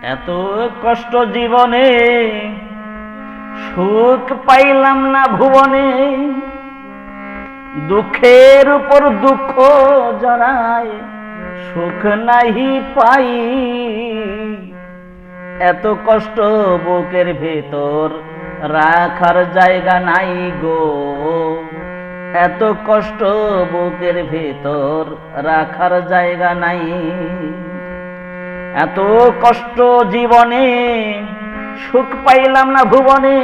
এত কষ্ট জীবনে, সুখ পাইলাম না ভুবনে। দুঃখের উপর দুঃখ জড়ায়, সুখ নাহি পাই। এত কষ্ট বুকের ভেতর, রাখার জায়গা নাই গো। এত কষ্ট বুকের ভেতর, রাখার জায়গা নাই। এত কষ্ট জীবনে, সুখ পাইলাম না ভুবনে।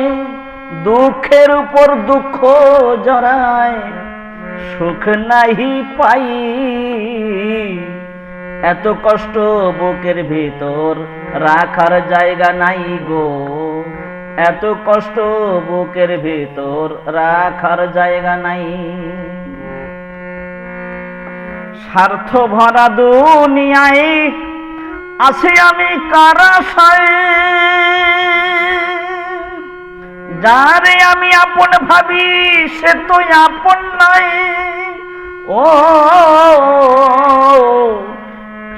দুঃখের উপর দুঃখ জড়ায়, সুখ নাহি পাই। এত কষ্ট বুকের ভেতর, রাখার জায়গা নাই গো। এত কষ্ট বুকের ভেতর, রাখার জায়গা নাই। স্বার্থ ভরা দুনিয়ায় আছি আমি কার আশায়। যারে আমি আপন ভাবি, সে তো আপন নাই। ও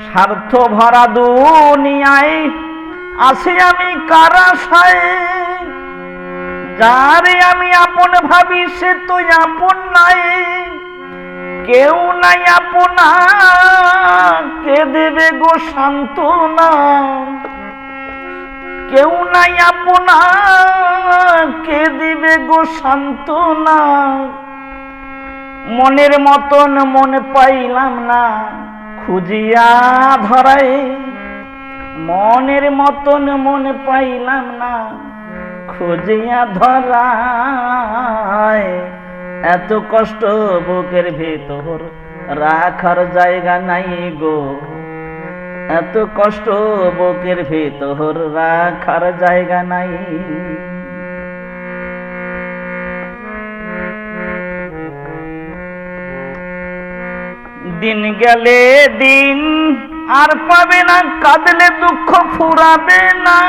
স্বার্থ ভরা দুনিয়ায় আছি আমি কার আশায়। যারে আমি আপন ভাবি, সে তো আপন নাই। কেউ নাই আপনা, কে দেবে গো সান্ত্বনা। কেউ নাই আপনা, কে দিবে গো সান্ত্বনা। মনের মতন মন পাইলাম না, খুঁজিয়া ধরাই। মনের মতন মন পাইলাম না, খুঁজিয়া ধরাই। এত কষ্ট বুকের ভেতর, রাখার জায়গা নাই গো। এত কষ্ট বুকের ভেতর, রাখার জায়গা নাই। দিন গেলে দিন আর পাবে না, কাঁদলে দুঃখ ফুরাবে না।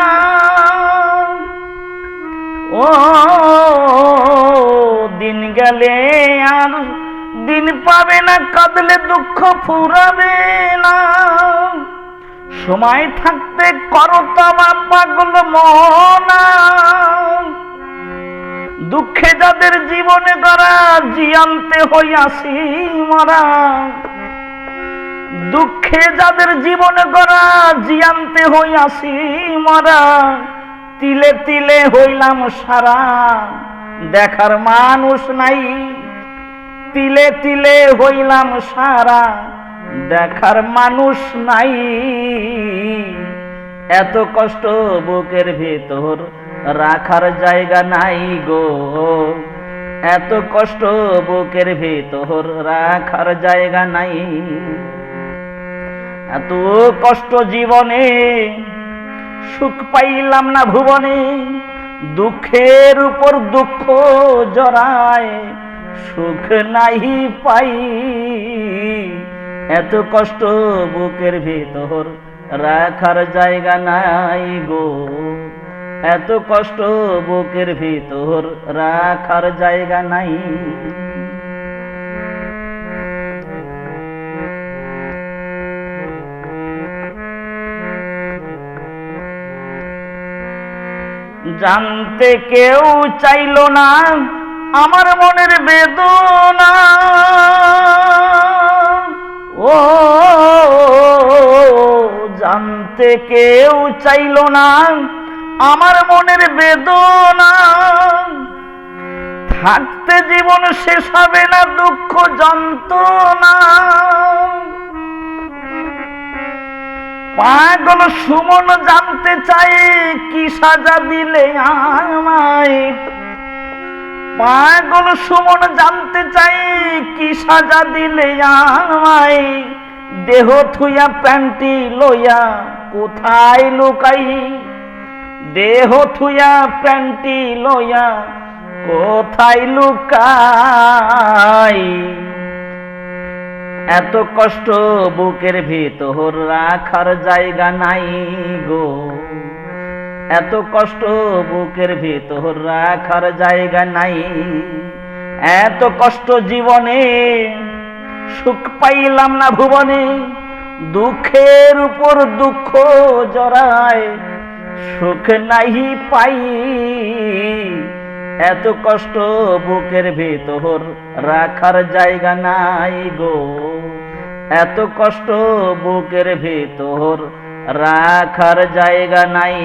ও দিন গেলে আর দিন পাবে না, কাঁদলে দুঃখ ফুরাবে না। সময় থাকতে করো তবা পাগল মনা। দুঃখে যাদের জীবনে গড়া, জিয়ান্তে হইয়াছি মরা। দুঃখে যাদের জীবনে গড়া, জিয়ান্তে হইয়াছি মরা। তিলে তিলে হইলাম সারা, দেখার মানুষ নাই। তিলে তিলে হইলাম সারা, দেখার মানুষ নাই। এত কষ্ট বুকের ভেতর, রাখার জায়গা নাই গো। এত কষ্ট বুকের ভেতর, রাখার জায়গা নাই। এত কষ্ট জীবনে, সুখ পাইলাম না ভুবনে। দুঃখের উপর দুঃখ জড়ায়, সুখ নাহি পাই। এত কষ্ট বুকের ভেতর, রাখার জায়গা নাই গো। এত কষ্ট বুকের ভেতর, রাখার জায়গা নাই। জানতে কেউ চাইল না আমার মনের বেদনা। ও জানতে কেউ চাইল না আমার মনের বেদনা। থাকতে জীবন শেষ হবে না, দুঃখ যন্ত্রণা। পাগল সুমন জানতে চাই, কি সাজা দিলে আমায়। পাগল সুমন জানতে চাই, কি সাজা দিলে আমায়। দেহ থুইয়া প্যান্টি লইয়া কোথায় লুকাই। দেহ থুইয়া প্যান্টি লইয়া কোথায় লুকাই। এত কষ্ট বুকের ভেতর, রাখার জায়গা নাই গো। এত কষ্ট বুকের ভেতর, রাখার জায়গা নাই। এত কষ্ট জীবনে, সুখ পাইলাম না ভুবনে। দুঃখের উপর দুঃখ জড়ায়, সুখ নাহি পাই। এত কষ্ট বুকের ভেতর রাখার জায়গা নাই গো, এত কষ্ট বুকের ভেতর রাখার জায়গা নাই।